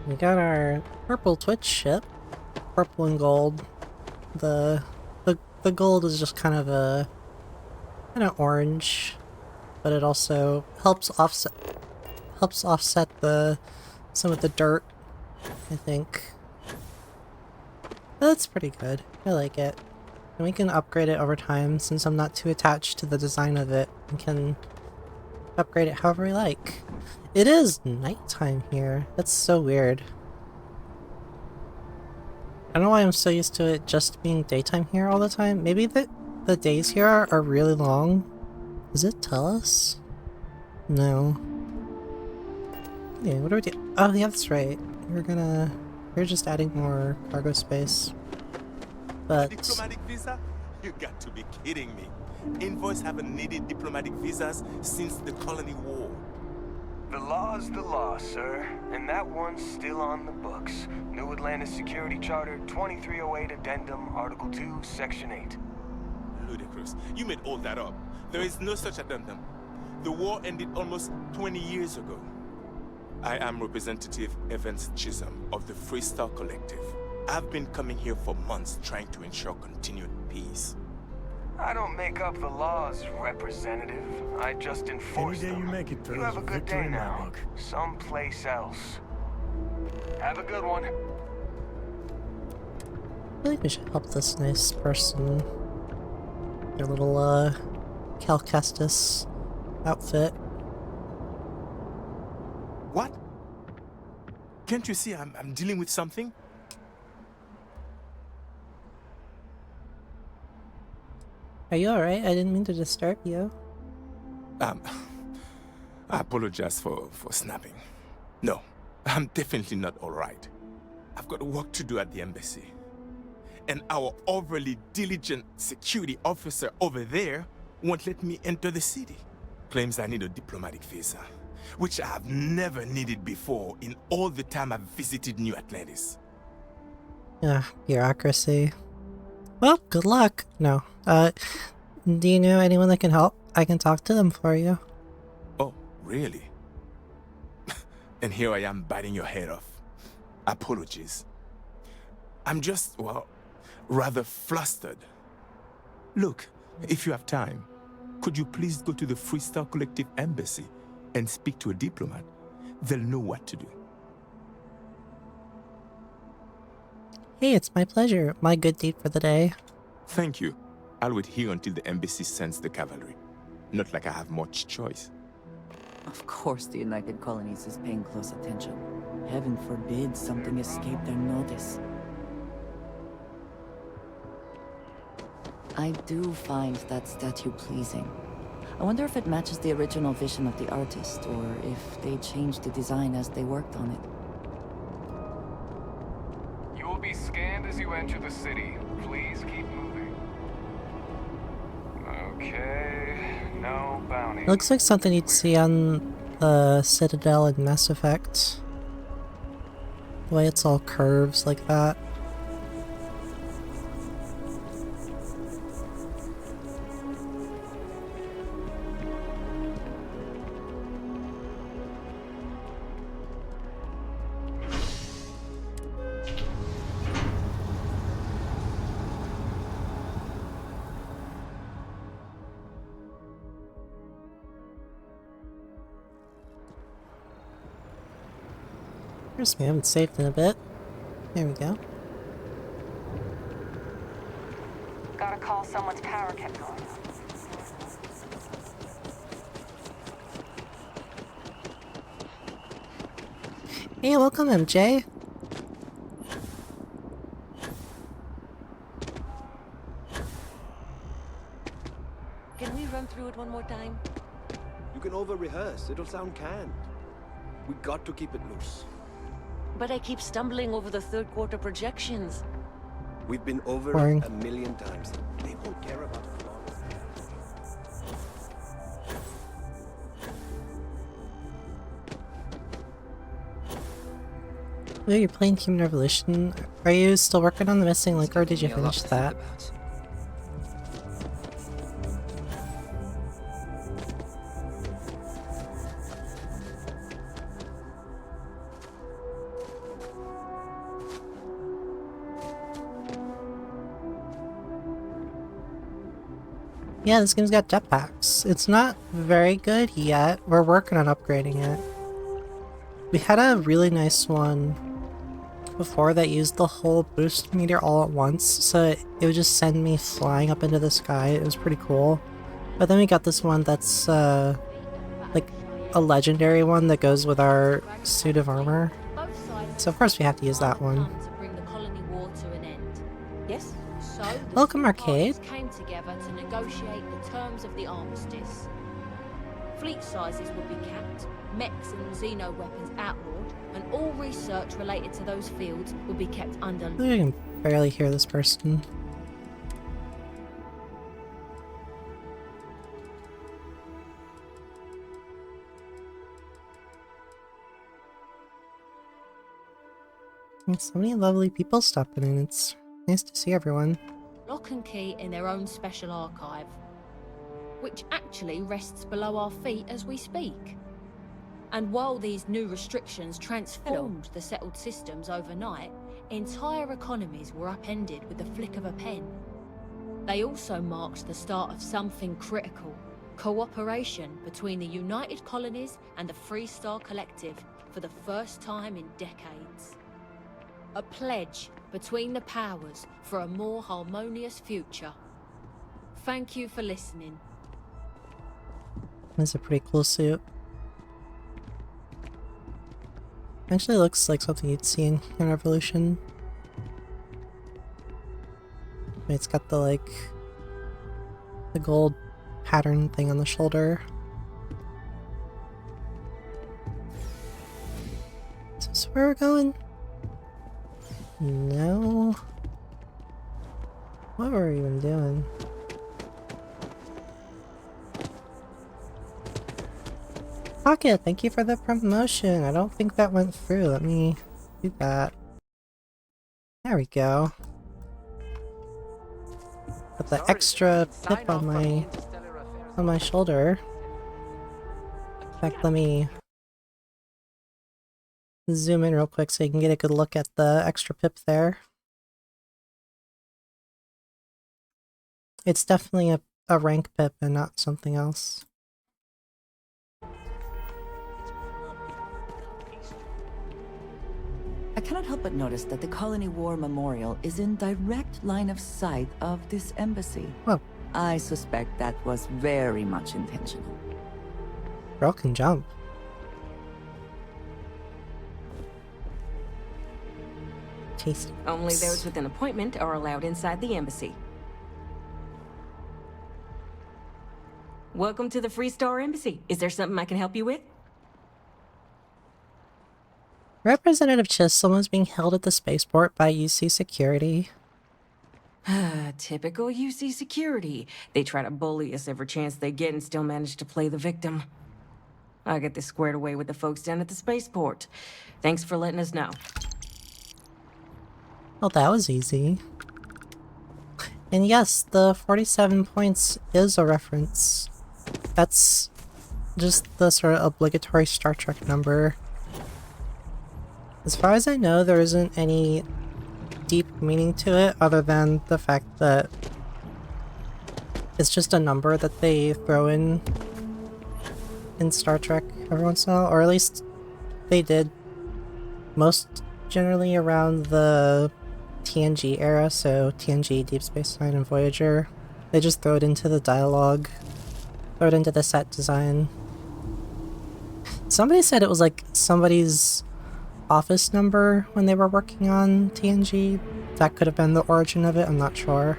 We got our purple Twitch ship. Purple and gold. The gold is just kind of orange, but it also helps offset the some of the dirt, I think. That's pretty good. I like it. And we can upgrade it over time since I'm not too attached to the design of it. We can upgrade it however we like. It is nighttime here. That's so weird. I don't know why I'm so used to it just being daytime here all the time. Maybe the days here are really long. Does it tell us? No. Okay, what do we do? Oh yeah, that's right. We're just adding more cargo space. But Diplomatic visa? You got to be kidding me. Envoys haven't needed diplomatic visas since the Colony War. The law's the law, sir, and that one's still on the books. New Atlantis Security Charter 2308 Addendum, Article 2, Section 8. Ludicrous. You made all that up. There is no such addendum. The war ended almost 20 years ago. I am Representative Evans Chisholm of the Freestyle Collective. I've been coming here for months trying to ensure continued peace. I don't make up the laws, Representative. I just enforce them. Any day you make it through You have is a a good victory day in my now. book. Someplace else. Have a good one. I feel like we should help this nice person. Their little Cal Kestis outfit. What? Can't you see I'm dealing with something? Are you alright? I didn't mean to disturb you. I apologize for snapping. No, I'm definitely not alright. I've got work to do at the embassy. And our overly diligent security officer over there won't let me enter the city. Claims I need a diplomatic visa, which I have never needed before in all the time I've visited New Atlantis. Yeah, bureaucracy. Well, good luck. No. Do you know anyone that can help? I can talk to them for you. Oh, really? And here I am biting your head off. Apologies. I'm just, well, rather flustered. Look, if you have time, could you please go to the Freestyle Collective embassy and speak to a diplomat? They'll know what to do. Hey, it's my pleasure. My good deed for the day. Thank you. I'll wait here until the embassy sends the cavalry. Not like I have much choice. Of course the United Colonies is paying close attention. Heaven forbid something escape their notice. I do find that statue pleasing. I wonder if it matches the original vision of the artist, or if they changed the design as they worked on it. You will be scanned as you enter the city. Please keep moving. Okay, no bounty. It looks like something you'd see on the Citadel in Mass Effect. The way it's all curves like that. Trust me, I haven't saved in a bit. There we go. Gotta call someone's power kept going. Hey, welcome MJ. Can we run through it one more time? You can over-rehearse. It'll sound canned. We got to keep it loose. But I keep stumbling over the third quarter projections. We've been over Boring. it a million times. They won't care about it long. Oh, you're playing Human Revolution. Are you still working on the missing link, or did you finish that? Yeah, this game's got jetpacks. It's not very good yet. We're working on upgrading it. We had a really nice one before that used the whole boost meter all at once, so it would just send me flying up into the sky. It was pretty cool. But then we got this one that's like a legendary one that goes with our suit of armor. So of course we have to use that one. Yes? So Welcome, Arcade. Came together to negotiate the terms of the armistice. Fleet sizes would be capped, mechs and xeno weapons outlawed, and all research related to those fields would be kept under. I can barely hear this person. So many lovely people stopping in. It's nice to see everyone. Lock and key in their own special archive, which actually rests below our feet as we speak. And while these new restrictions transformed the settled systems overnight, entire economies were upended with the flick of a pen. They also marked the start of something critical: cooperation between the United Colonies and the Freestar Collective for the first time in decades. A pledge between the powers for a more harmonious future. Thank you for listening. That's a pretty cool suit. Actually looks like something you'd see in Revolution. It's got the the gold pattern thing on the shoulder. Is this where we're going? No. What were we even doing? Pocket, thank you for the promotion. I don't think that went through. Let me do that. There we go. Got the extra pip on my shoulder. In fact, let me zoom in real quick so you can get a good look at the extra pip there. It's definitely a rank pip and not something else. I cannot help but notice that the Colony War Memorial is in direct line of sight of this embassy. Oh. I suspect that was very much intentional. Girl can jump. Tasty. Only those with an appointment are allowed inside the embassy. Welcome to the Freestar Embassy. Is there something I can help you with? Representative Chisholm is being held at the spaceport by UC Security. Typical UC Security. They try to bully us every chance they get and still manage to play the victim. I'll get this squared away with the folks down at the spaceport. Thanks for letting us know. Well, that was easy. And yes, the 47 points is a reference. That's just the sort of obligatory Star Trek number. As far as I know, there isn't any deep meaning to it other than the fact that it's just a number that they throw in Star Trek every once in a while, or at least they did most generally around the TNG era, so TNG, Deep Space Nine, and Voyager. They just throw it into the dialogue, throw it into the set design. Somebody said it was like somebody's office number when they were working on TNG. That could have been the origin of it, I'm not sure.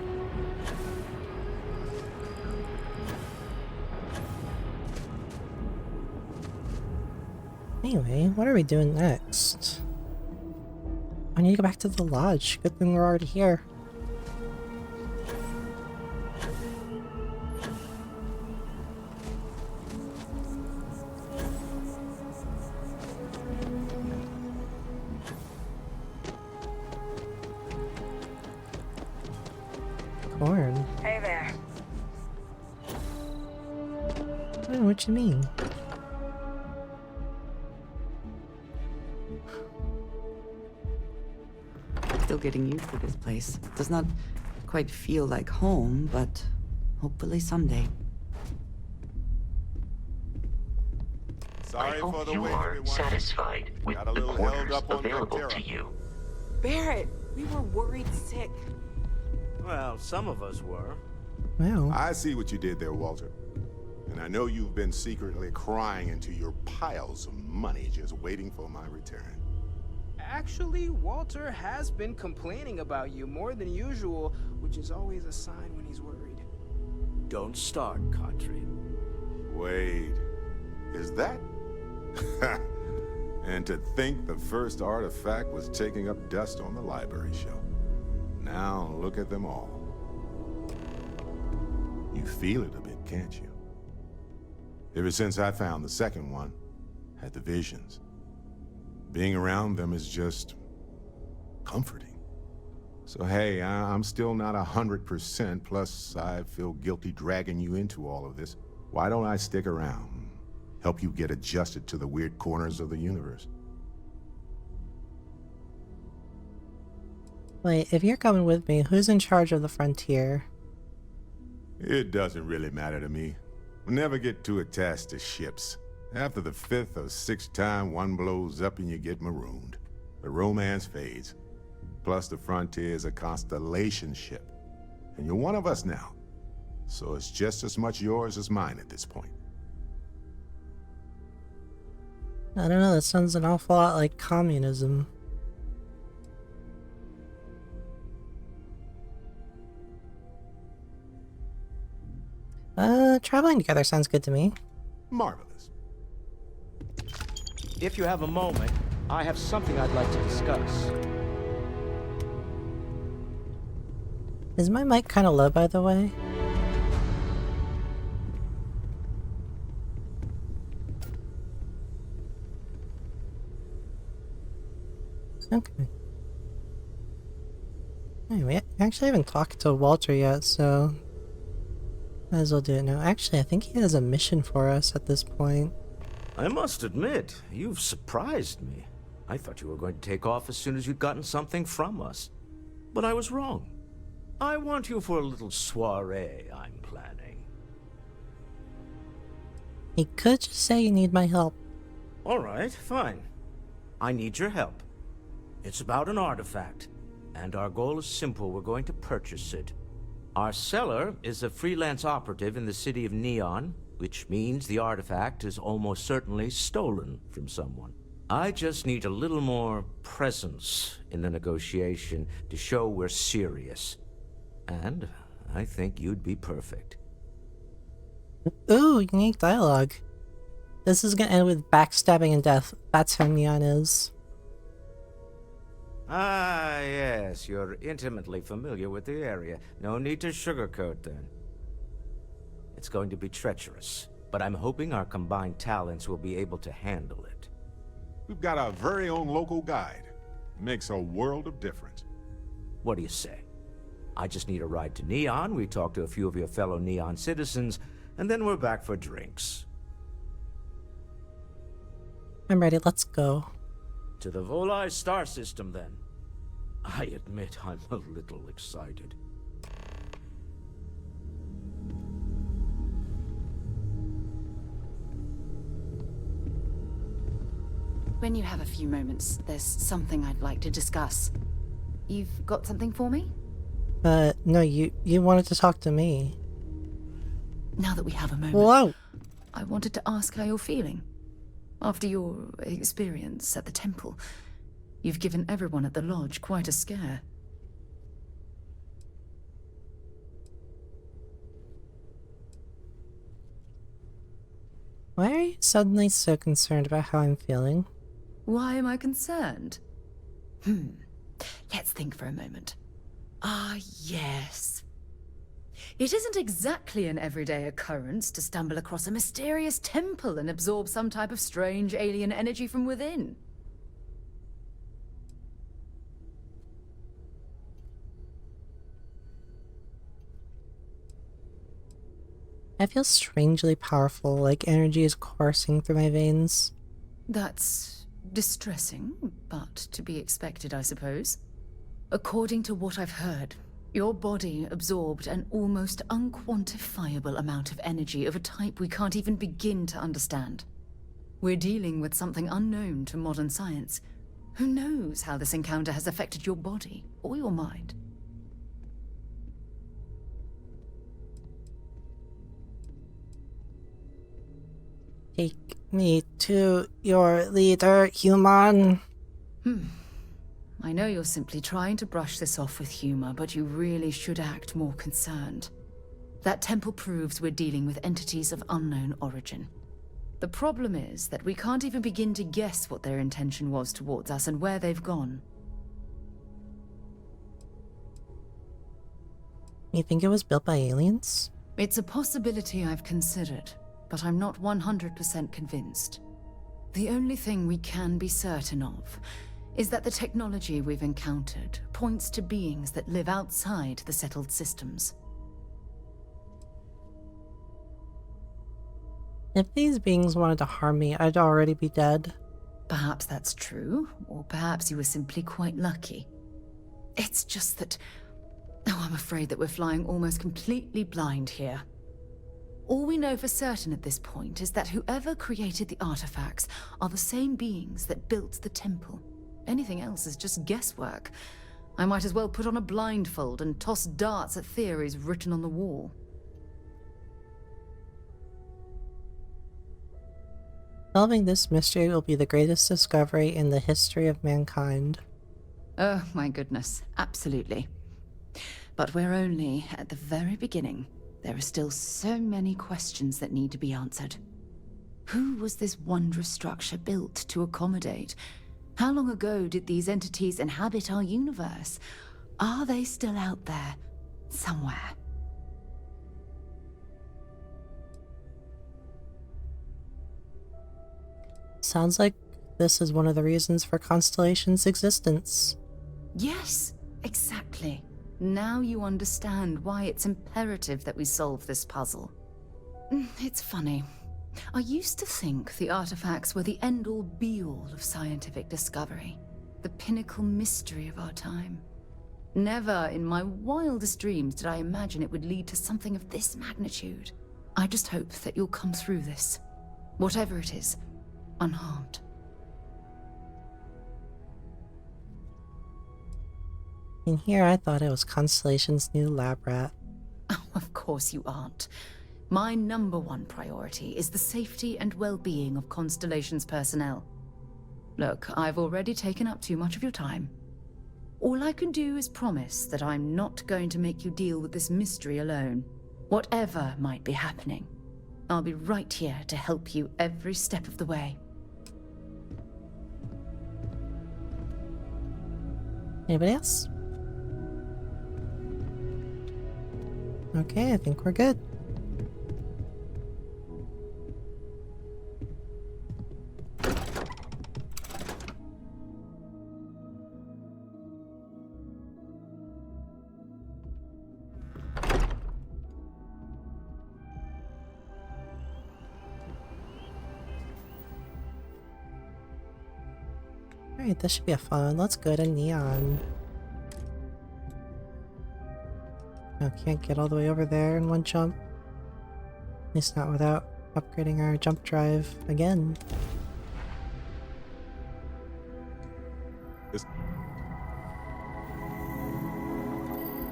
Anyway, what are we doing next? I need to go back to the lodge. Good thing we're already here. Corn. Hey there. What you mean? Still getting used to this place. Does not quite feel like home, but Hopefully someday. I hope you are satisfied with the quarters available to you. Barrett, we were worried sick. Well, some of us were. Wow. I see what you did there, Walter. And I know you've been secretly crying into your piles of money just waiting for my return. Actually, Walter has been complaining about you more than usual, which is always a sign when he's worried. Don't start, Katrin. Wait, is that? And to think the first artifact was taking up dust on the library shelf. Now look at them all. You feel it a bit, can't you? Ever since I found the second one, had the visions. Being around them is just comforting. So hey, I'm still not 100%, plus I feel guilty dragging you into all of this. Why don't I stick around? Help you get adjusted to the weird corners of the universe. Wait, if you're coming with me, who's in charge of the frontier? It doesn't really matter to me. Never get too attached to ships. After the 5th or 6th time one blows up and you get marooned, the romance fades. Plus the frontier is a constellation ship. And you're one of us now. So it's just as much yours as mine at this point. I don't know, that sounds an awful lot like communism. Traveling together sounds good to me. Marvelous. If you have a moment, I have something I'd like to discuss. Is my mic kind of low, by the way? Okay. Anyway, I actually haven't talked to Walter yet, so might as well do it now. Actually, I think he has a mission for us at this point. I must admit, you've surprised me. I thought you were going to take off as soon as you'd gotten something from us. But I was wrong. I want you for a little soiree I'm planning. He could just say you need my help. All right, fine. I need your help. It's about an artifact, and our goal is simple. We're going to purchase it. Our seller is a freelance operative in the city of Neon, which means the artifact is almost certainly stolen from someone. I just need a little more presence in the negotiation to show we're serious. And I think you'd be perfect. Ooh, unique dialogue. This is gonna end with backstabbing and death. That's how Neon is. Ah, yes, you're intimately familiar with the area. No need to sugarcoat then. It's going to be treacherous, but I'm hoping our combined talents will be able to handle it. We've got our very own local guide. Makes a world of difference. What do you say? I just need a ride to Neon, we talk to a few of your fellow Neon citizens, and then we're back for drinks. I'm ready, let's go. To the Volai star system, then. I admit I'm a little excited. When you have a few moments, there's something I'd like to discuss. You've got something for me? No, you wanted to talk to me. Now that we have a moment, Whoa! I wanted to ask how you're feeling. After your experience at the temple, you've given everyone at the lodge quite a scare. Why are you suddenly so concerned about how I'm feeling? Why am I concerned? Let's think for a moment. Ah, yes. It isn't exactly an everyday occurrence to stumble across a mysterious temple and absorb some type of strange alien energy from within. I feel strangely powerful, like energy is coursing through my veins. That's distressing, but to be expected, I suppose. According to what I've heard, Your body absorbed an almost unquantifiable amount of energy of a type we can't even begin to understand. We're dealing with something unknown to modern science. Who knows how this encounter has affected your body or your mind? Take me to your leader, human. I know you're simply trying to brush this off with humor, but you really should act more concerned. That temple proves we're dealing with entities of unknown origin. The problem is that we can't even begin to guess what their intention was towards us and where they've gone. You think it was built by aliens? It's a possibility I've considered, but I'm not 100% convinced. The only thing we can be certain of is that the technology we've encountered points to beings that live outside the settled systems. If these beings wanted to harm me, I'd already be dead. Perhaps that's true, or perhaps you were simply quite lucky. It's just that... Oh, I'm afraid that we're flying almost completely blind here. All we know for certain at this point is that whoever created the artifacts are the same beings that built the temple. Anything else is just guesswork. I might as well put on a blindfold and toss darts at theories written on the wall. Solving this mystery will be the greatest discovery in the history of mankind. Oh my goodness, absolutely. But we're only at the very beginning. There are still so many questions that need to be answered. Who was this wondrous structure built to accommodate? How long ago did these entities inhabit our universe? Are they still out there, somewhere? Sounds like this is one of the reasons for Constellation's existence. Yes, exactly. Now you understand why it's imperative that we solve this puzzle. It's funny. I used to think the artifacts were the end-all be-all of scientific discovery, the pinnacle mystery of our time. Never in my wildest dreams did I imagine it would lead to something of this magnitude. I just hope that you'll come through this, whatever it is, unharmed. In here, I thought it was Constellation's new lab rat. Oh, of course you aren't. My #1 priority is the safety and well-being of Constellation's personnel. Look, I've already taken up too much of your time. All I can do is promise that I'm not going to make you deal with this mystery alone. Whatever might be happening, I'll be right here to help you every step of the way. Anybody else? Okay, I think we're good. Alright, this should be a fun one. Let's go to Neon. No, can't get all the way over there in one jump. At least not without upgrading our jump drive again. Look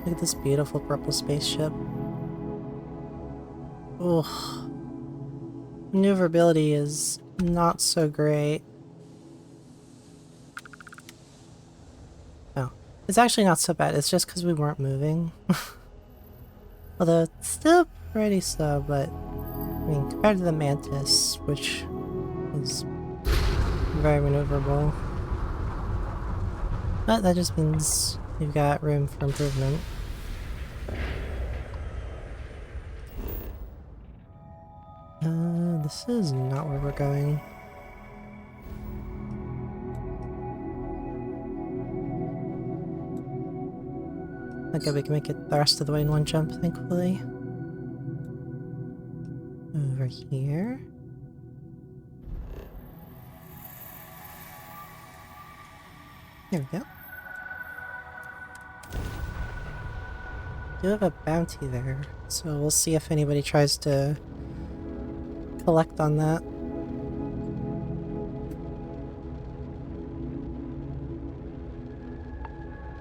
at this beautiful purple spaceship. Ugh. Maneuverability is not so great. Oh, it's actually not so bad. It's just because we weren't moving. Although it's still pretty slow, but I mean, compared to the Mantis, which is very maneuverable. But that just means you've got room for improvement. This is not where we're going. Okay, we can make it the rest of the way in one jump, thankfully. Over here. There we go. do have a bounty there, so we'll see if anybody tries to collect on that.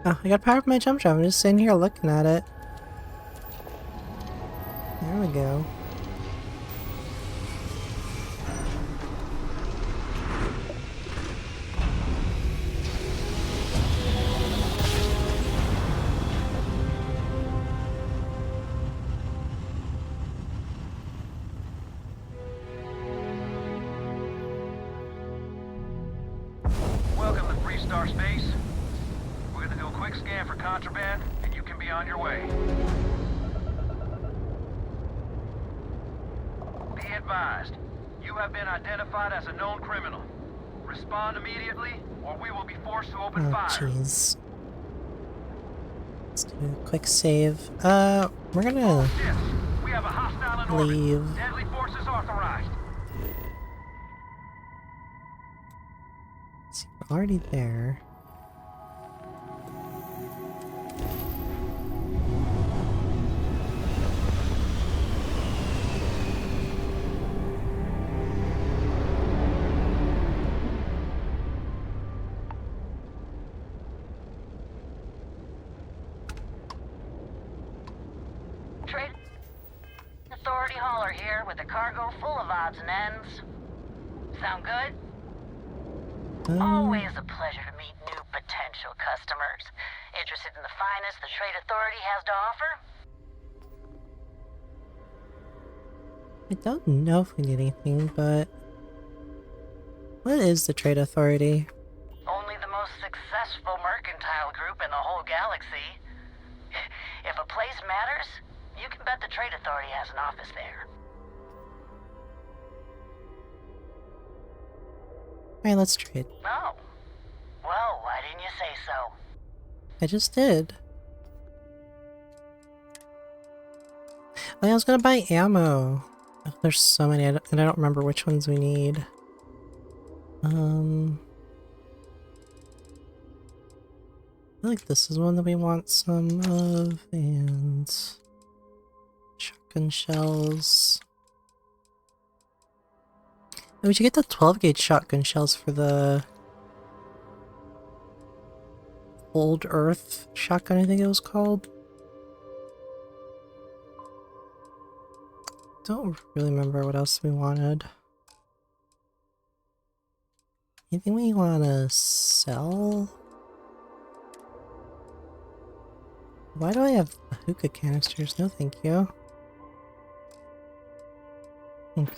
Oh, I got power up my jump drive. I'm just sitting here looking at it. There we go. Welcome to Freestar Space. We're gonna do a quick scan for contraband, and you can be on your way. Be advised, you have been identified as a known criminal. Respond immediately, or we will be forced to open fire. Jeez. Let's do a quick save. We're gonna We have a hostile in leave. orbit. Deadly forces authorized. See, we're already there. Trade Authority hauler here with a cargo full of odds and ends. Sound good? Always a pleasure to meet new potential customers. Interested in the finest the Trade Authority has to offer? I don't know if we need anything, but what is the Trade Authority? Only the most successful mercantile group in the whole galaxy. If a place matters, you can bet the Trade Authority has an office there. Alright, let's trade. Oh. Well, why didn't you say so? I just did. I was gonna buy ammo. Oh, there's so many, and I don't remember which ones we need. I feel like this is one that we want some of, and shotgun shells. And we should get the 12-gauge shotgun shells for the Old Earth shotgun, I think it was called. Don't really remember what else we wanted. Anything we want to sell? Why do I have hookah canisters? No thank you. Okay.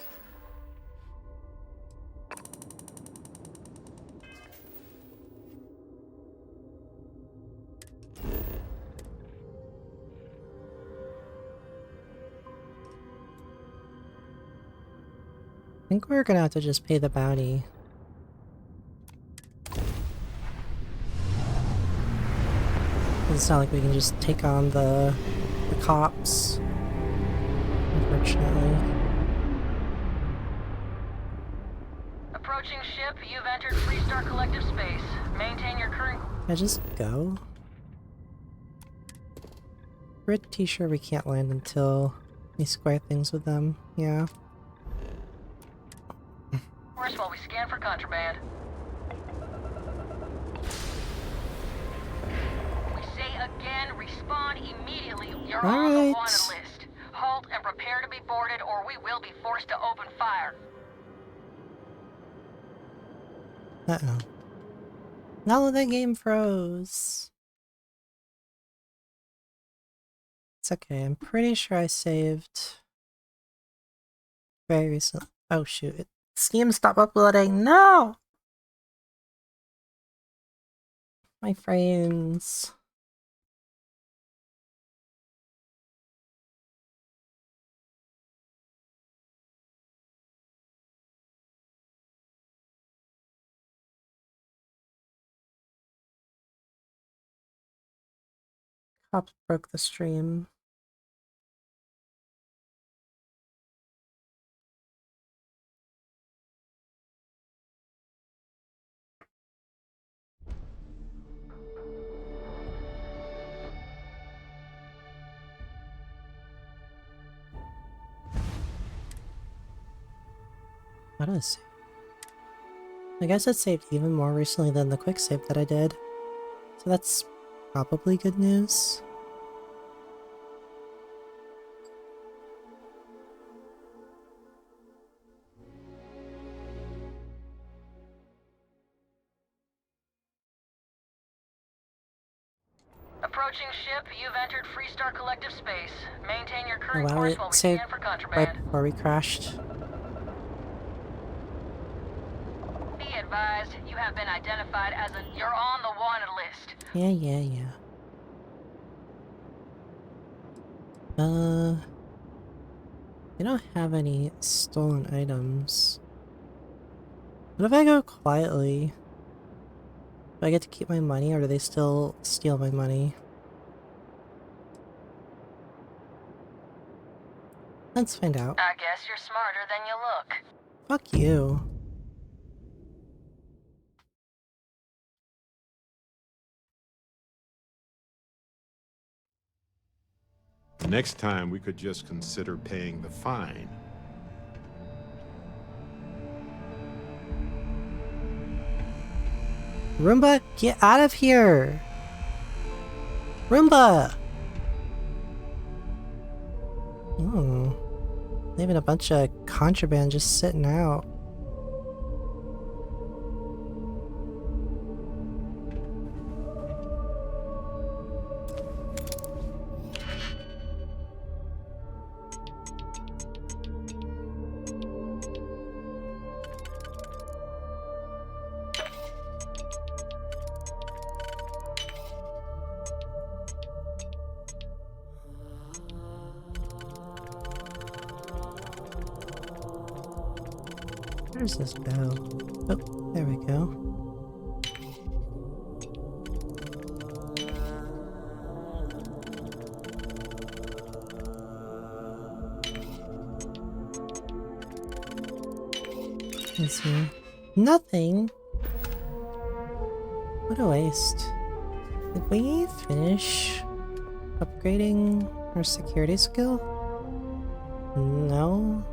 I think we're gonna have to just pay the bounty. It's not like we can just take on the cops, unfortunately. Approaching ship, you've entered Freestar Collective space. Maintain your current... Can I just go? Pretty sure we can't land until we square things with them, yeah. course while we scan for contraband. We say again, respawn immediately. You're on the wanted list. Halt and prepare to be boarded or we will be forced to open fire. Uh-oh. No, the game froze. It's okay, I'm pretty sure I saved very recently. Oh shoot, Steam stopped uploading, no! My frames. Cops broke the stream. What is save? I guess it saved even more recently than the quick save that I did. So that's probably good news. Approaching ship, you've entered Freestar Collective space. Maintain your Oh current wow, course it while we saved scan for right contraband. before we crashed. Be advised, you have been identified as you're on the wanted list. Yeah. I don't have any stolen items. What if I go quietly? Do I get to keep my money, or do they still steal my money? Let's find out. I guess you're smarter than you look. Fuck you. Next time, we could just consider paying the fine. Roomba, get out of here! Roomba! Oh. Leaving a bunch of contraband just sitting out. Where's this bell? Oh, there we go. Let's see. Nothing? What a waste. Did we finish upgrading our security skill? No?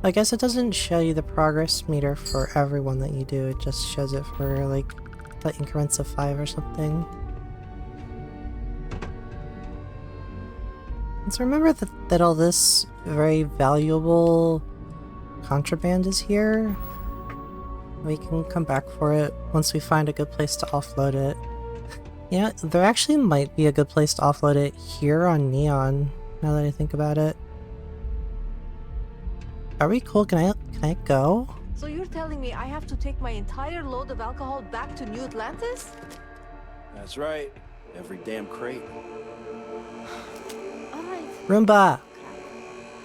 I guess it doesn't show you the progress meter for everyone that you do, it just shows it for like the increments of 5 or something. Let's remember that all this very valuable contraband is here. We can come back for it once we find a good place to offload it. Yeah, there actually might be a good place to offload it here on Neon, now that I think about it. Are we cool? Can I go? So you're telling me I have to take my entire load of alcohol back to New Atlantis? That's right. Every damn crate. Alright. Roomba!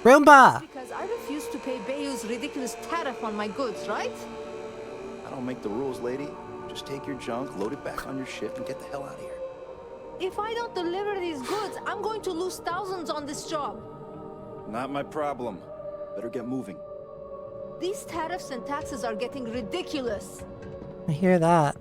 Roomba! Because I refuse to pay Bayou's ridiculous tariff on my goods, right? I don't make the rules, lady. Just take your junk, load it back on your ship, and get the hell out of here. If I don't deliver these goods, I'm going to lose thousands on this job. Not my problem. Better get moving. These tariffs and taxes are getting ridiculous. I hear that.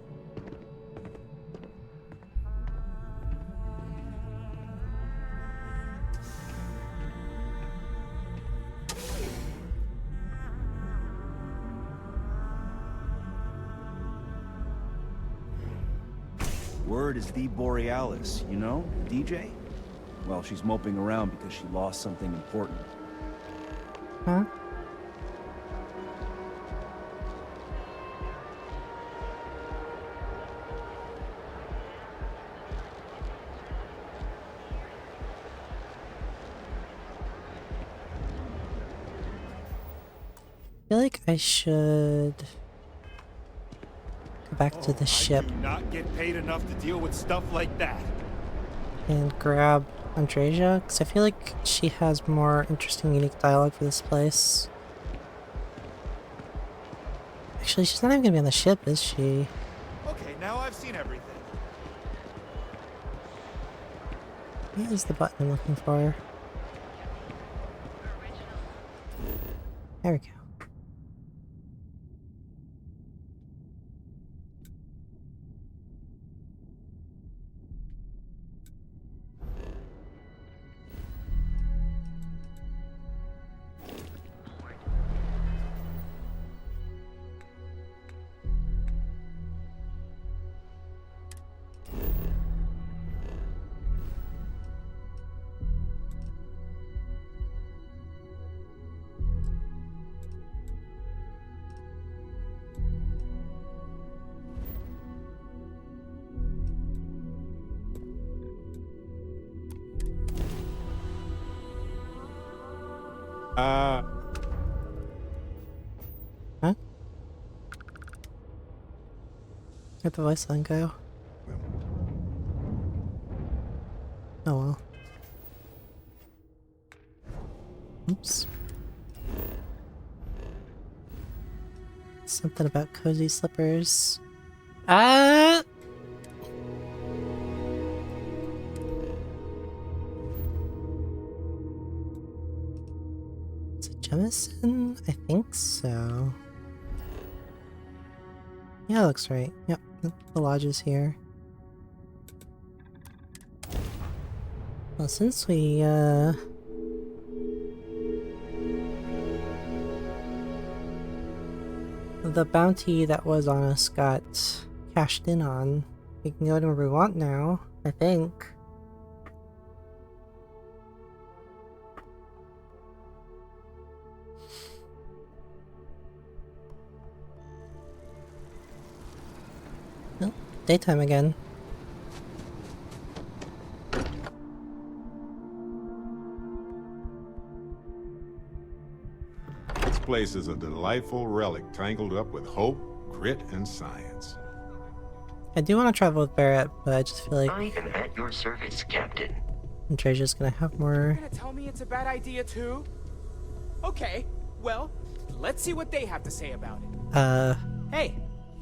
Word is the Borealis, you know? DJ? Well, she's moping around because she lost something important. Huh? I feel like I should go back to the ship. I do not get paid enough to deal with stuff like that. And grab Andreja, because I feel like she has more interesting, unique dialogue for this place. Actually, she's not even gonna be on the ship, is she? Okay, now I've seen everything. What is the button I'm looking for? There we go. Huh? Where'd the voice line go? Oh well. Oops. Something about cozy slippers. Ah! Is it Jemison? I think so. Yeah, that looks right. Yep, the lodge is here. Well, since we, the bounty that was on us got cashed in on, we can go to where we want now, I think. Oh, daytime again. This place is a delightful relic tangled up with hope, grit, and science. I do want to travel with Barrett, but I just feel like I am at your service, Captain. Treasure's gonna have more. You're gonna tell me it's a bad idea too? Okay, well, let's see what they have to say about it. Hey,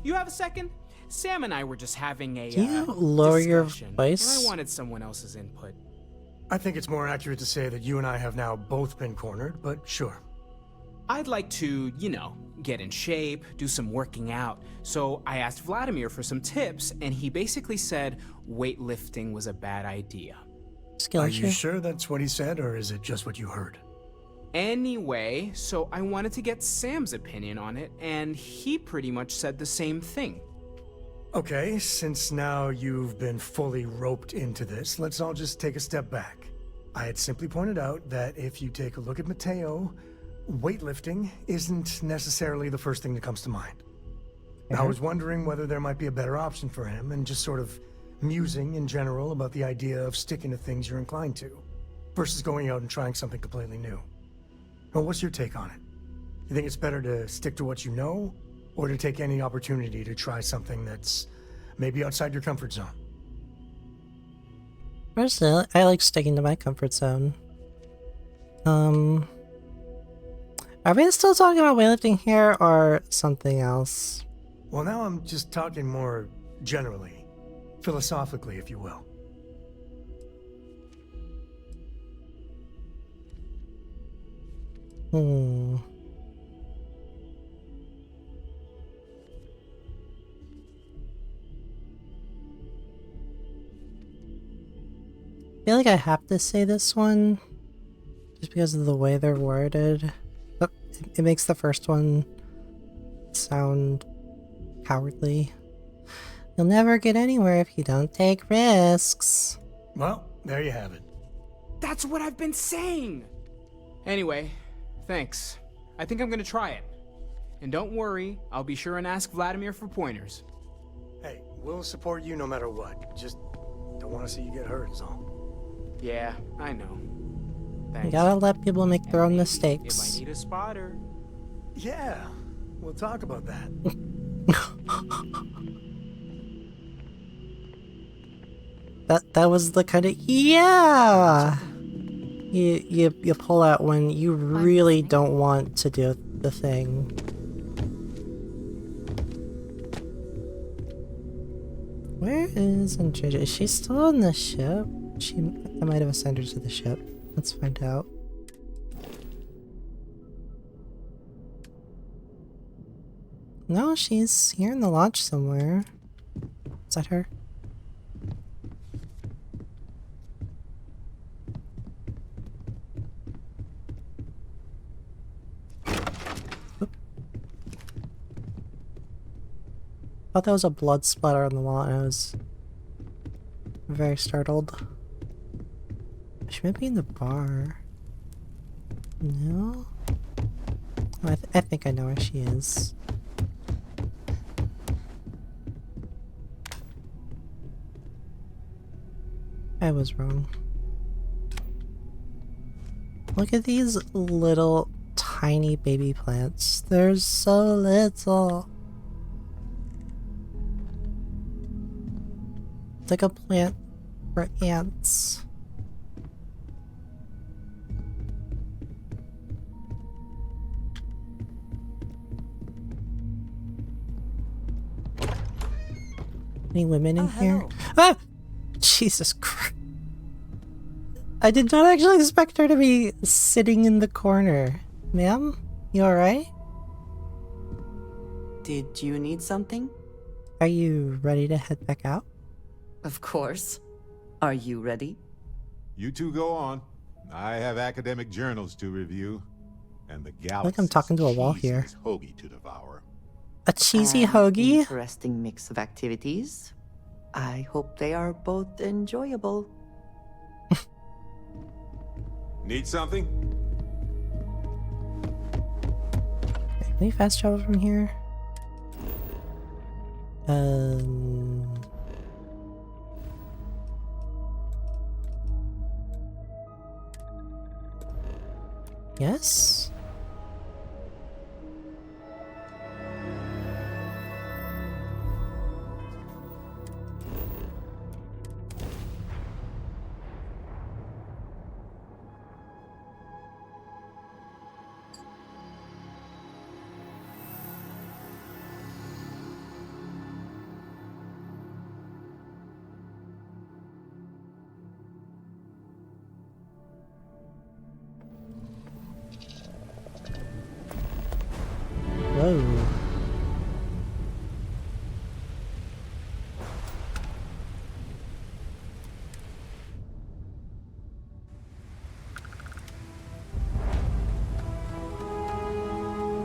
you have a second? Sam and I were just having a Can you lower your discussion, voice? and I wanted someone else's input. I think it's more accurate to say that you and I have now both been cornered, but sure. I'd like to, you know, get in shape, do some working out. So I asked Vladimir for some tips, and he basically said weightlifting was a bad idea. Are you sure that's what he said, or is it just what you heard? Anyway, so I wanted to get Sam's opinion on it, and he pretty much said the same thing. Okay, since now you've been fully roped into this, let's all just take a step back. I had simply pointed out that if you take a look at Mateo, weightlifting isn't necessarily the first thing that comes to mind. I was wondering whether there might be a better option for him, and just sort of musing in general about the idea of sticking to things you're inclined to, versus going out and trying something completely new. Well, what's your take on it? You think it's better to stick to what you know, or to take any opportunity to try something that's maybe outside your comfort zone? Personally, I like sticking to my comfort zone. Are we still talking about weightlifting here, or something else? Well, now I'm just talking more generally, philosophically, if you will. I feel like I have to say this one, just because of the way they're worded. But it makes the first one sound cowardly. You'll never get anywhere if you don't take risks. Well, there you have it. That's what I've been saying! Anyway, thanks. I think I'm gonna try it. And don't worry, I'll be sure and ask Vladimir for pointers. Hey, we'll support you no matter what. Just don't want to see you get hurt is all. Yeah, I know. Thanks. You gotta let people make their own If mistakes. I need a spotter. Yeah, we'll talk about that. That was the kind of yeah you pull out when you really don't want to do the thing. Where is Andrea? Is she still on the ship? I might have assigned her to the ship. Let's find out. No, she's here in the lodge somewhere. Is that her? I thought that was a blood splatter on the wall and I was very startled. She might be in the bar. No? Oh, I think I know where she is. I was wrong. Look at these little tiny baby plants. They're so little. It's like a plant for ants. Any women in here? Ah! Jesus Christ. I did not actually expect her to be sitting in the corner. Ma'am? You alright? Did you need something? Are you ready to head back out? Of course. Are you ready? You two go on. I have academic journals to review, and the I feel galaxy. like I'm talking to a wall here. Hoagie to devour. A cheesy An hoagie? Interesting mix of activities. I hope they are both enjoyable. Need something? Can we fast travel from here? Yes? Whoa.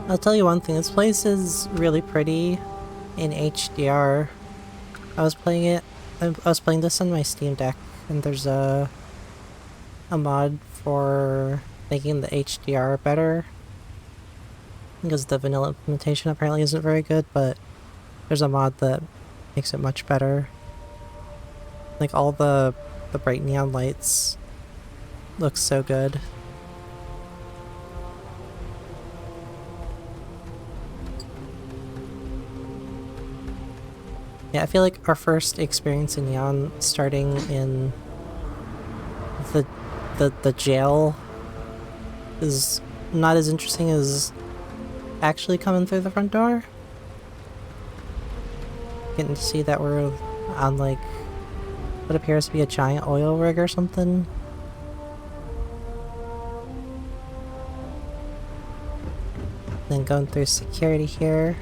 I'll tell you one thing, this place is really pretty in HDR. I was playing this on my Steam Deck, and there's a mod for making the HDR better. Because the vanilla implementation apparently isn't very good, but there's a mod that makes it much better. Like all the bright neon lights look so good. Yeah, I feel like our first experience in neon starting in the jail is not as interesting as actually coming through the front door. Getting to see that we're on like what appears to be a giant oil rig or something. Then going through security here.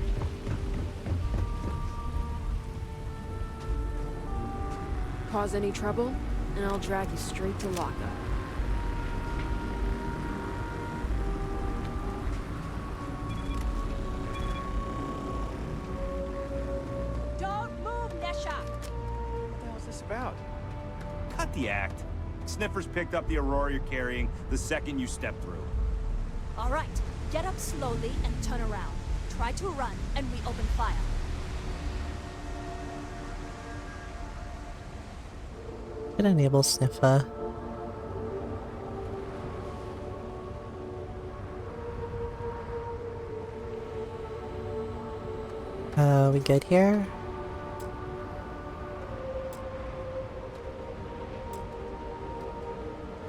Cause any trouble, and I'll drag you straight to lockup. Don't move, Nesha! What the hell's this about? Cut the act. Sniffers picked up the Aurora you're carrying the second you step through. All right, get up slowly and turn around. Try to run, and we open fire. Could enable sniffer. We good here?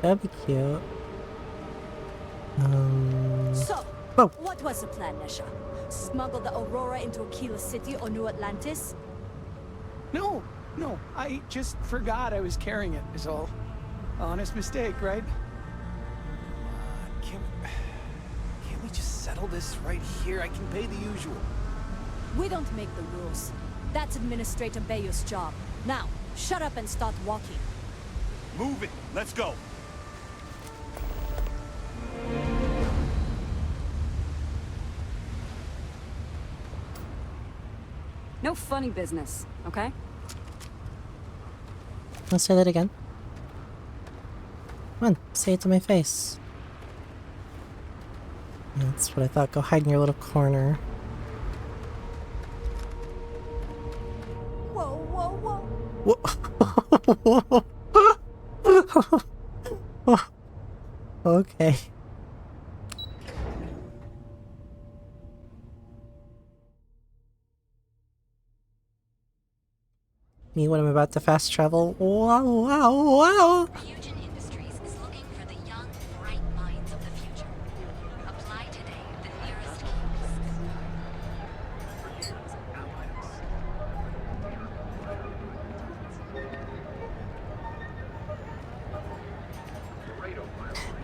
That'd be cute. So, whoa. What was the plan, Nesha? Smuggle the Aurora into Aquila City or New Atlantis? No, I just forgot I was carrying it, is all. Honest mistake, right? Can't we just settle this right here? I can pay the usual. We don't make the rules. That's Administrator Bayou's job. Now, shut up and start walking. Move it. Let's go. No funny business, okay? Let's say that again. Come on, say it to my face. That's what I thought. Go hide in your little corner. Whoa. Okay. Me when I'm about to fast travel. Wow, wow, wow!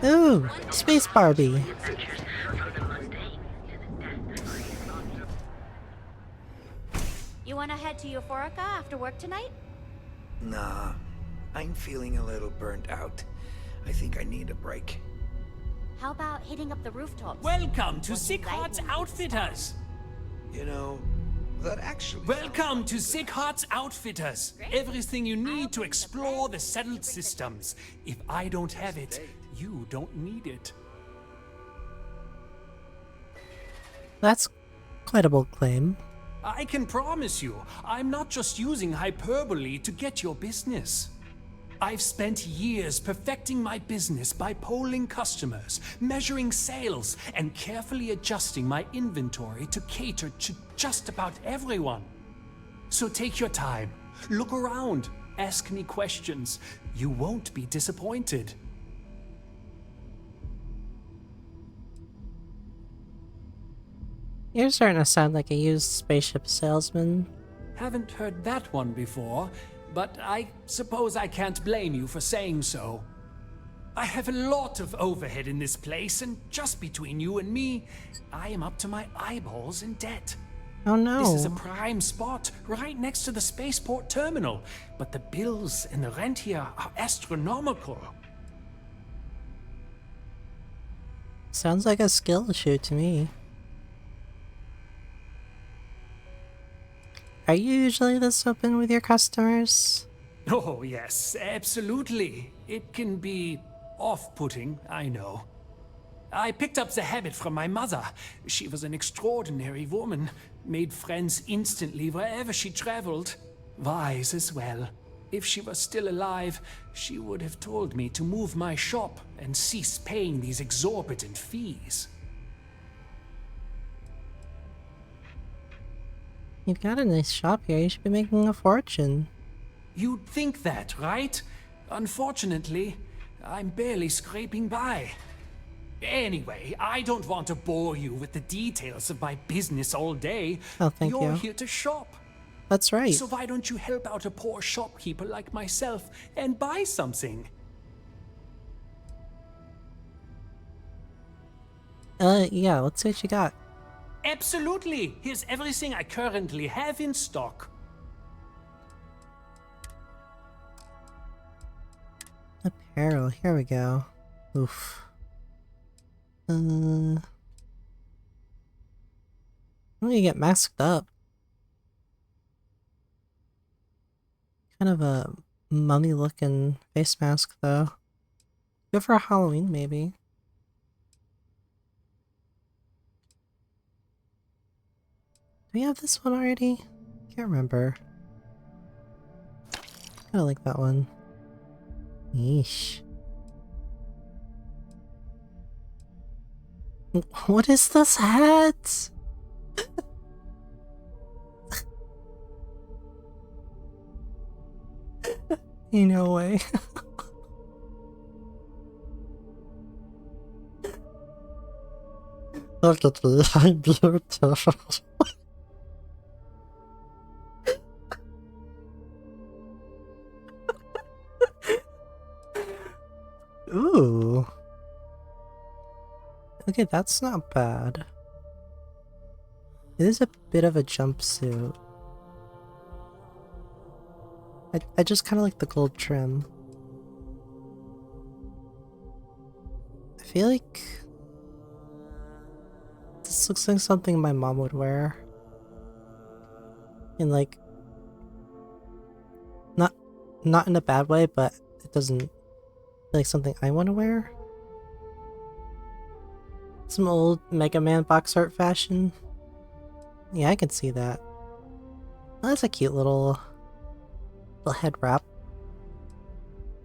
Ooh, Space Barbie. You wanna head to Euphorica after work tonight? Nah, I'm feeling a little burnt out. I think I need a break. How about hitting up the rooftops? Welcome to Sickhart's Outfitters! You know, that actually... Welcome to Sickhart's Outfitters! Everything you need to explore the settled systems. If I don't have it, you don't need it. That's quite a bold claim. I can promise you, I'm not just using hyperbole to get your business. I've spent years perfecting my business by polling customers, measuring sales, and carefully adjusting my inventory to cater to just about everyone. So take your time, look around, ask me questions. You won't be disappointed. You're starting to sound like a used spaceship salesman. Haven't heard that one before, but I suppose I can't blame you for saying so. I have a lot of overhead in this place, and just between you and me, I am up to my eyeballs in debt. Oh no. This is a prime spot, right next to the spaceport terminal, but the bills and the rent here are astronomical. Sounds like a skill issue to me. Are you usually this open with your customers? Oh, yes, absolutely. It can be off-putting, I know. I picked up the habit from my mother. She was an extraordinary woman, made friends instantly wherever she traveled. Wise as well. If she was still alive, she would have told me to move my shop and cease paying these exorbitant fees. You've got a nice shop here, you should be making a fortune. You'd think that, right? Unfortunately, I'm barely scraping by. Anyway, I don't want to bore you with the details of my business all day. Oh, thank you. You're here to shop. That's right. So why don't you help out a poor shopkeeper like myself and buy something? Yeah, let's see what you got. Absolutely! Here's everything I currently have in stock. Apparel, here we go. Oof. Let me get masked up. Kind of a mummy looking face mask though. Good for Halloween maybe. Do we have this one already? Can't remember. Kinda like that one. Yeesh. What is this hat? No way. Look at me, I'm beautiful. Ooh. Okay, that's not bad. It is a bit of a jumpsuit. I just kind of like the gold trim. I feel like this looks like something my mom would wear. In like, not in a bad way, but it doesn't feel like something I want to wear. Some old Mega Man box art fashion. Yeah, I can see that. Oh, that's a cute little head wrap.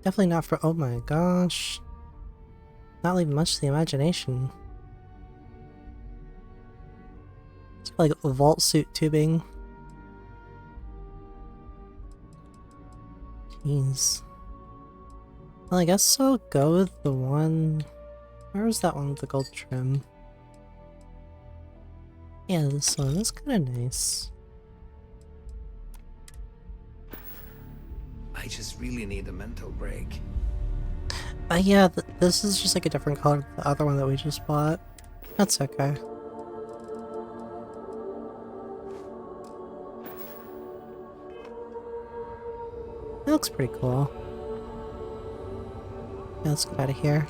Definitely not for— oh my gosh. not leaving much to the imagination. It's like vault suit tubing. Jeez. Well, I guess I'll go with the one... Where was that one with the gold trim? Yeah, this one. That's kind of nice. I just really need a mental break. Yeah, this is just like a different color than the other one that we just bought. That's okay. It looks pretty cool. Yeah, let's get out of here.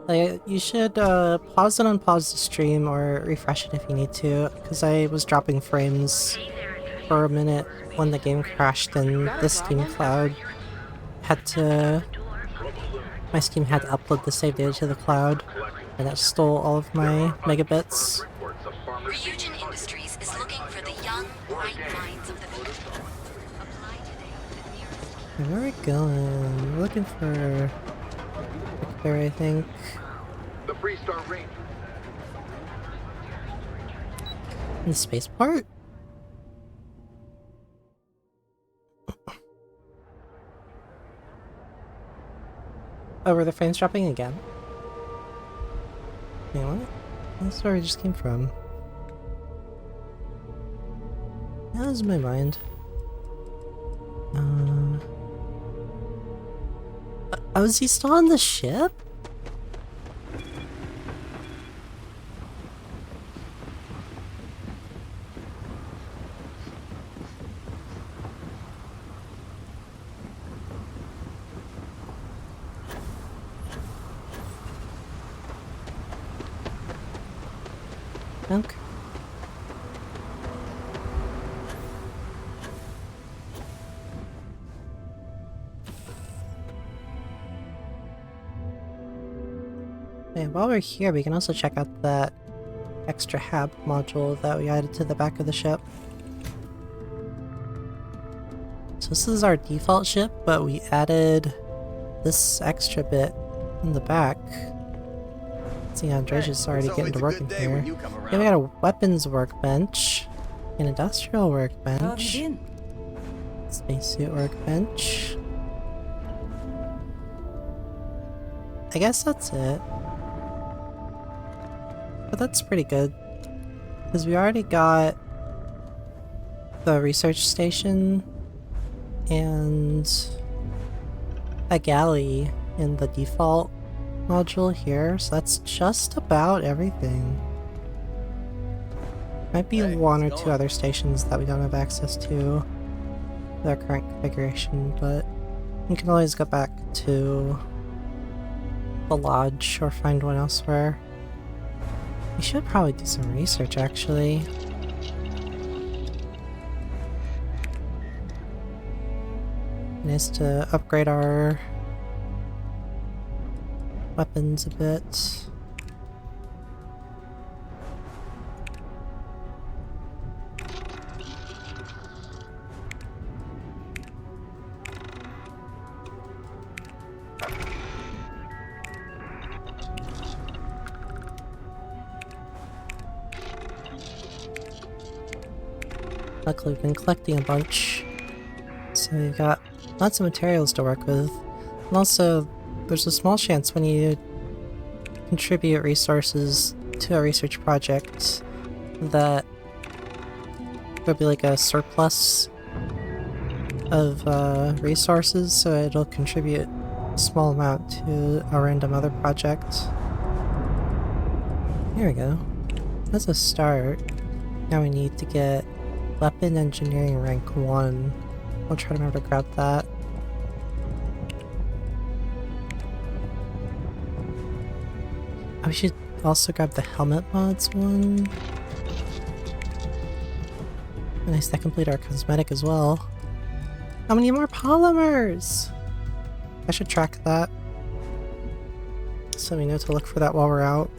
Like, you should pause and unpause the stream or refresh it if you need to, because I was dropping frames for a minute when the game crashed and the Steam cloud had to... My Steam had to upload the save data to the cloud, and that stole all of my megabits. Ryujin Industries is looking for the young, bright minds of the future. Apply today to the nearest. Where are we going? We're looking for... there, I think. The Freestar Ranger. In the spaceport? Oh, were the frames dropping again? You know what? That's where we just came from. That was my mind. Oh, is he still on the ship? Okay. And while we're here, we can also check out that extra hab module that we added to the back of the ship. So this is our default ship, but we added this extra bit in the back. See, Andrej is already getting to work in here. Yeah, we got a weapons workbench, an industrial workbench, spacesuit workbench. I guess that's it. But that's pretty good, because we already got the research station and a galley in the default module here, so that's just about everything. Might be one or two other stations that we don't have access to with our current configuration, but we can always go back to the lodge or find one elsewhere. We should probably do some research, actually. Nice to upgrade our weapons a bit. Luckily we've been collecting a bunch, so we've got lots of materials to work with. And also, there's a small chance when you contribute resources to a research project that there'll be like a surplus of resources, so it'll contribute a small amount to a random other project. Here we go. That's a start. Now we need to get Weapon Engineering rank 1. I'll try to remember to grab that. We should also grab the helmet mods one. Nice, that complete our cosmetic as well. How many more polymers? I should track that, so we know to look for that while we're out.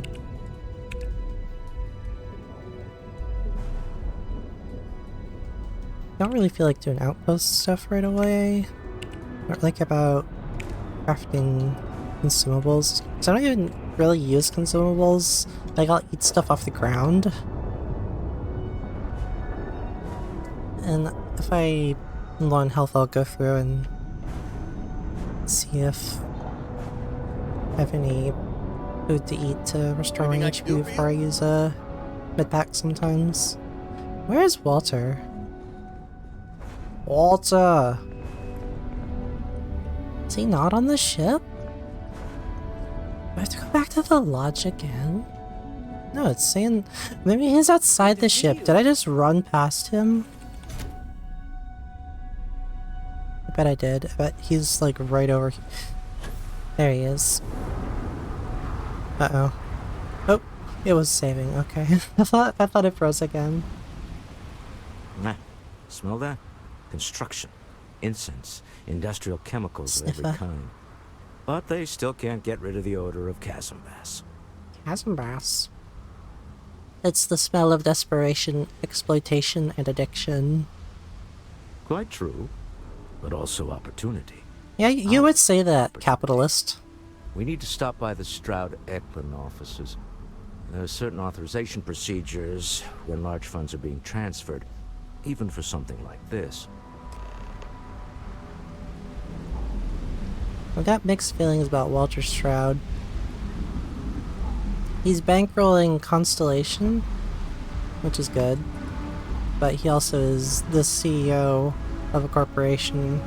Don't really feel like doing outpost stuff right away. Not like about crafting consumables. Because I don't even really use consumables. Like, I'll eat stuff off the ground. And if I'm low on health, I'll go through and see if I have any food to eat to restore my HP before I use a mid-pack sometimes. Where's Walter? Walter! Is he not on the ship? Do I have to go back to the lodge again? No, it's saying... Maybe he's outside the ship. Did I just run past him? I bet I did. I bet he's like right over here. There he is. Uh-oh. Oh, it was saving. Okay. I thought it froze again. Nah, smell that? Construction, incense, industrial chemicals of every kind. But they still can't get rid of the odor of chasm bass. Chasm bass? It's the smell of desperation, exploitation, and addiction. Quite true, but also opportunity. Yeah, you would say that, capitalist. We need to stop by the Stroud-Eklund offices. There are certain authorization procedures when large funds are being transferred, even for something like this. I've got mixed feelings about Walter Stroud. He's bankrolling Constellation, which is good, but he also is the CEO of a corporation.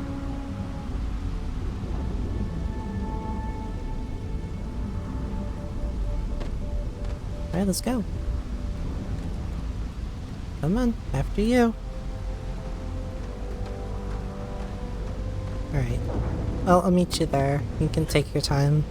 Alright, let's go. Come on, after you. Alright. Well, I'll meet you there. You can take your time.